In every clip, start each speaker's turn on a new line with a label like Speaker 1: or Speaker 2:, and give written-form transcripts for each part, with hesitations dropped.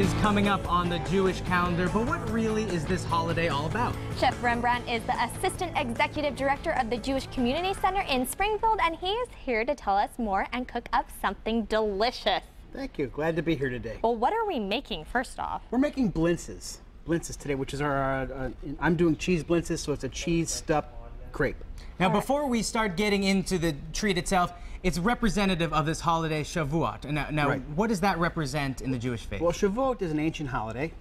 Speaker 1: is coming up on the Jewish calendar, but what really is this holiday all about?
Speaker 2: Chef Rembrandt is the Assistant Executive Director of the Jewish Community Center in Springfield, and he is here to tell us more and cook up something delicious.
Speaker 3: Thank you. Glad to be here today.
Speaker 2: Well, what are we making first off?
Speaker 3: We're making blintzes. Blintzes today, which is our, I'm doing cheese blintzes, so it's a cheese stuffed crepe.
Speaker 1: Now, before we start getting into the treat itself, it's representative of this holiday, Shavuot. Now
Speaker 3: Right.
Speaker 1: What does that represent in the Jewish faith?
Speaker 3: Well, Shavuot is an ancient holiday.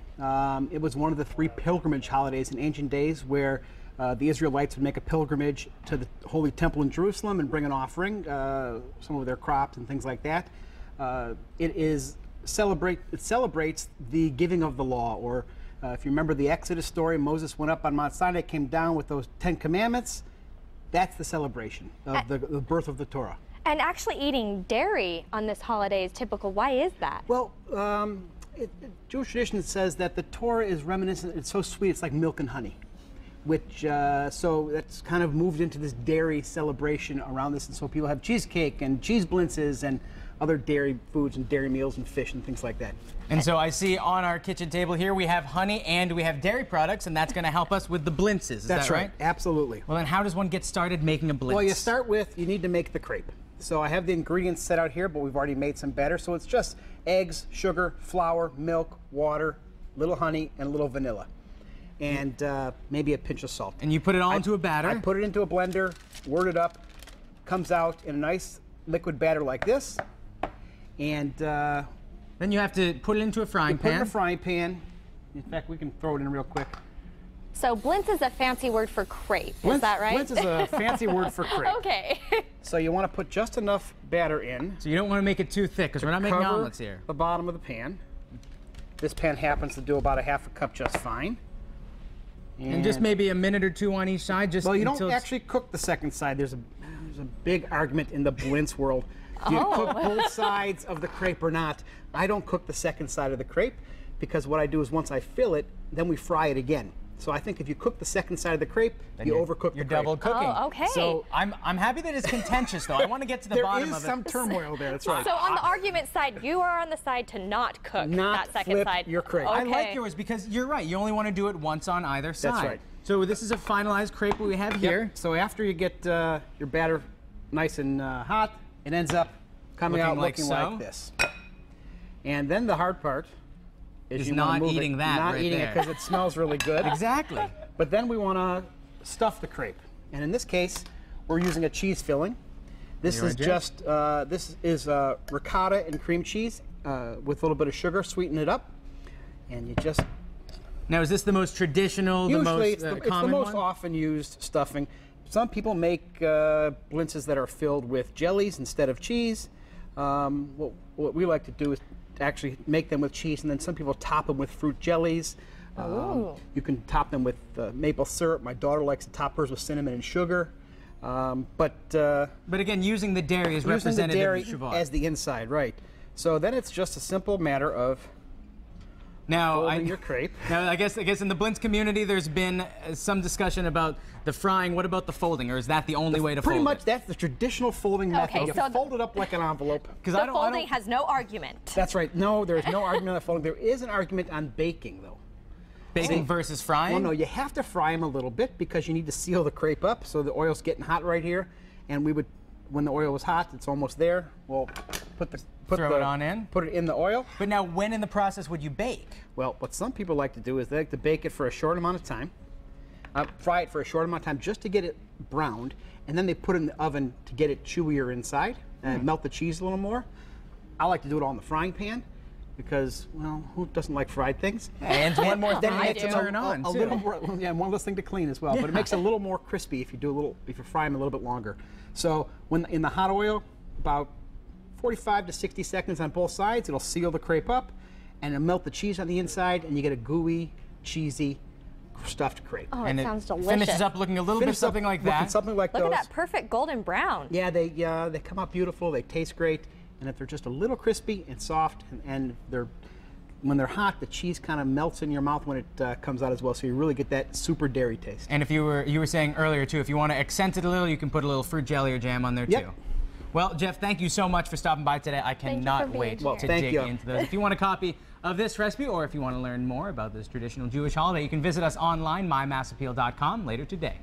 Speaker 3: It was one of the 3 pilgrimage holidays in ancient days where the Israelites would make a pilgrimage to the Holy Temple in Jerusalem and bring an offering, some of their crops and things like that. It celebrates the giving of the law, or if you remember the Exodus story, Moses went up on Mount Sinai, came down with those 10 commandments. That's the celebration of the birth of the Torah.
Speaker 2: And actually eating dairy on this holiday is typical. Why is that?
Speaker 3: Well, Jewish tradition says that the Torah is reminiscent, it's so sweet, it's like milk and honey, which, so that's kind of moved into this dairy celebration around this, and so people have cheesecake and cheese blintzes and other dairy foods and dairy meals and fish and things like that.
Speaker 1: And so I see on our kitchen table here we have honey and we have dairy products, and that's going to help us with the blintzes. Is
Speaker 3: That's
Speaker 1: that right?
Speaker 3: Absolutely.
Speaker 1: Well, then how does one get started making a blintz?
Speaker 3: Well, you need to make the crepe. So I have the ingredients set out here, but we've already made some batter. So it's just eggs, sugar, flour, milk, water, little honey, and a little vanilla. And maybe a pinch of salt.
Speaker 1: And you put it all into a batter?
Speaker 3: I put it into a blender, whirl it up, comes out in a nice liquid batter like this. And
Speaker 1: then you have to put it into a frying pan.
Speaker 3: Put it in a frying pan. In fact, we can throw it in real quick.
Speaker 2: So blintz is a fancy word for crepe, is that right?
Speaker 3: Blintz is a fancy word for crepe.
Speaker 2: Okay.
Speaker 3: So you want to put just enough batter in.
Speaker 1: So you don't want to make it too thick, because we're not making omelets here.
Speaker 3: The bottom of the pan. This pan happens to do about a ½ cup just fine.
Speaker 1: And just maybe a minute or 2 on each side. Just
Speaker 3: well, you don't actually cook the second side. There's a big argument in the blintz world. Do you cook both sides of the crepe or not? I don't cook the second side of the crepe, because what I do is once I fill it, then we fry it again. So I think if you cook the second side of the crepe, then you overcook the crepe.
Speaker 1: You're double cooking.
Speaker 2: Oh, okay.
Speaker 1: So I'm happy that it's contentious, though. I want to get to the bottom of it.
Speaker 3: There is some turmoil there, that's right.
Speaker 2: So on the argument side, you are on the side to not cook that second
Speaker 3: flip
Speaker 2: side.
Speaker 3: your crepe.
Speaker 2: Okay.
Speaker 1: I like yours because you're right. You only want to do it once on either side.
Speaker 3: That's right.
Speaker 1: So this is a finalized crepe we have here.
Speaker 3: Yep. So after you get your batter nice and hot, it ends up coming out looking like this. And then the hard part is
Speaker 1: not eating that
Speaker 3: Not
Speaker 1: right
Speaker 3: eating
Speaker 1: there.
Speaker 3: it because it smells really good.
Speaker 1: Exactly.
Speaker 3: But then we want to stuff the crepe. And in this case, we're using a cheese filling. This is just, ricotta and cream cheese with a little bit of sugar, sweeten it up. And you just...
Speaker 1: Now, is this the most traditional,
Speaker 3: Usually
Speaker 1: the most
Speaker 3: it's
Speaker 1: common
Speaker 3: the most
Speaker 1: one?
Speaker 3: often used stuffing. Some people make blintzes that are filled with jellies instead of cheese. What we like to do is actually make them with cheese, and then some people top them with fruit jellies. You can top them with maple syrup. My daughter likes to top hers with cinnamon and sugar. But
Speaker 1: again, using the dairy is representative of Shavuot.
Speaker 3: As the inside, right. So then it's just a simple matter of folding your crepe.
Speaker 1: Now, I guess in the blintz community, there's been some discussion about the frying. What about the folding, or is that the only way to fold it?
Speaker 3: Pretty much, that's the traditional folding method. You
Speaker 2: so
Speaker 3: fold it up like an envelope.
Speaker 2: The folding has no argument.
Speaker 3: That's right. No, there is no argument on folding. There is an argument on baking, though.
Speaker 1: Baking versus frying?
Speaker 3: Well, no, you have to fry them a little bit because you need to seal the crepe up. So the oil's getting hot right here, and we would, when the oil was hot, it's almost there. We'll put it in the oil.
Speaker 1: But now, when in the process would you bake?
Speaker 3: Well, what some people like to do is they like to bake it for a short amount of time, fry it for a short amount of time just to get it browned, and then they put it in the oven to get it chewier inside and melt the cheese a little more. I like to do it all in the frying pan because, well, who doesn't like fried things?
Speaker 1: And one more thing
Speaker 2: I
Speaker 1: to
Speaker 2: do.
Speaker 1: turn on,
Speaker 3: a
Speaker 1: too.
Speaker 3: little more, yeah, one less thing to clean as well. But it makes it a little more crispy if you fry them a little bit longer. So when in the hot oil, about 45 to 60 seconds on both sides, it'll seal the crepe up, and it'll melt the cheese on the inside, and you get a gooey, cheesy, stuffed crepe.
Speaker 2: Oh,
Speaker 1: and
Speaker 2: it sounds delicious.
Speaker 1: Finishes up looking a little bit something like that.
Speaker 3: Something like
Speaker 2: Look
Speaker 3: those.
Speaker 2: at that perfect golden brown.
Speaker 3: Yeah, they come out beautiful. They taste great, and if they're just a little crispy and soft, and when they're hot, the cheese kind of melts in your mouth when it comes out as well. So you really get that super dairy taste.
Speaker 1: And if you were saying earlier too, if you want to accent it a little, you can put a little fruit jelly or jam on there too. Well, Jeff, thank you so much for stopping by today. I
Speaker 2: Thank you
Speaker 1: cannot
Speaker 2: for being
Speaker 1: wait
Speaker 2: here.
Speaker 1: to
Speaker 3: thank
Speaker 1: dig
Speaker 3: you.
Speaker 1: into those. If you want a copy of this recipe, or if you want to learn more about this traditional Jewish holiday, you can visit us online, mymassappeal.com, later today.